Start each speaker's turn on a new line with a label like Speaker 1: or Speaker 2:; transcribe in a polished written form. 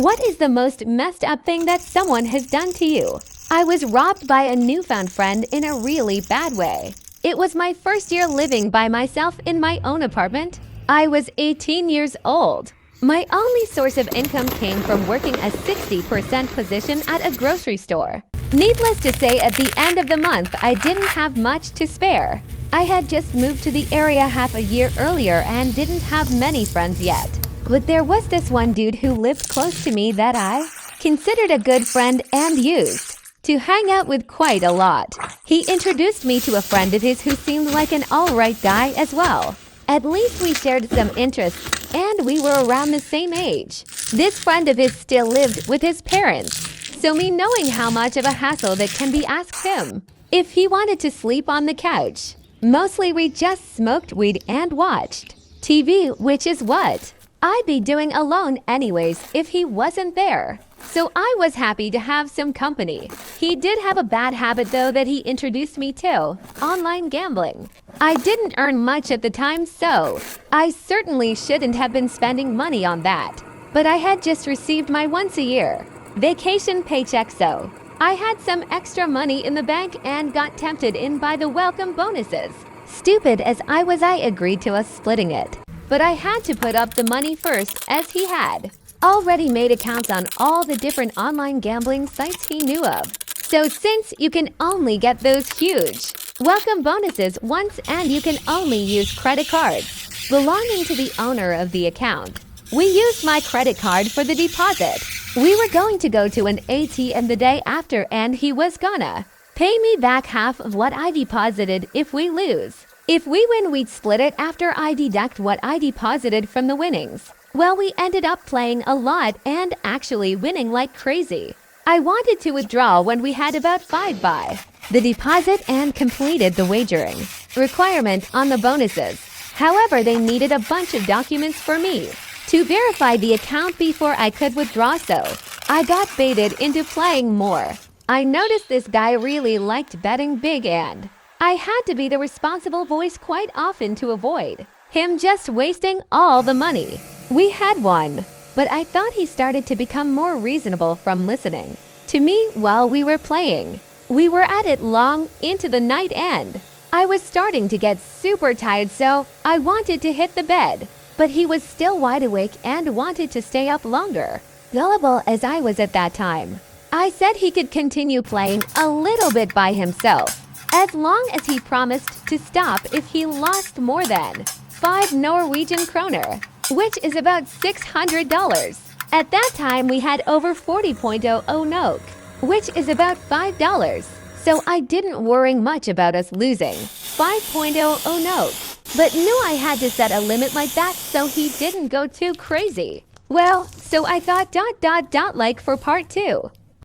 Speaker 1: What is the most messed up thing that someone has done to you? I was robbed by a newfound friend in a really bad way. It was my first year living by myself in my own apartment. I was 18 years old. My only source of income came from working a 60% position at a grocery store. Needless to say, at the end of the month, I didn't have much to spare. I had just moved to the area half a year earlier and didn't have many friends yet. But there was this one dude who lived close to me that I considered a good friend and used to hang out with quite a lot. He introduced me to a friend of his who seemed like an alright guy as well. At least we shared some interests and we were around the same age. This friend of his still lived with his parents, so me knowing how much of a hassle that can be asked him if he wanted to sleep on the couch. Mostly we just smoked weed and watched TV, which is what I'd be doing alone anyways if he wasn't there. So I was happy to have some company. He did have a bad habit though that he introduced me to: online gambling. I didn't earn much at the time, so I certainly shouldn't have been spending money on that. But I had just received my once a year vacation paycheck, so I had some extra money in the bank and got tempted in by the welcome bonuses. Stupid as I was, I agreed to us splitting it. But I had to put up the money first, as he had already made accounts on all the different online gambling sites he knew of. So since you can only get those huge welcome bonuses once and you can only use credit cards belonging to the owner of the account, we used my credit card for the deposit. We were going to go to an ATM the day after and he was gonna pay me back half of what I deposited if we lose. If we win, we'd split it after I deduct what I deposited from the winnings. Well, we ended up playing a lot and actually winning like crazy. I wanted to withdraw when we had about 5 by the deposit and completed the wagering requirement on the bonuses. However, they needed a bunch of documents for me to verify the account before I could withdraw, so I got baited into playing more. I noticed this guy really liked betting big and I had to be the responsible voice quite often to avoid him just wasting all the money we had won. But I thought he started to become more reasonable from listening to me while we were playing. We were at it long into the night and I was starting to get super tired, so I wanted to hit the bed. But he was still wide awake and wanted to stay up longer. Gullible as I was at that time, I said he could continue playing a little bit by himself, as long as he promised to stop if he lost more than 5 Norwegian kroner, which is about $600. At that time, we had over 40.00 NOK, which is about $5. So I didn't worry much about us losing 5.00 NOK, but knew I had to set a limit like that so he didn't go too crazy. Well, so I thought ... like for part 2.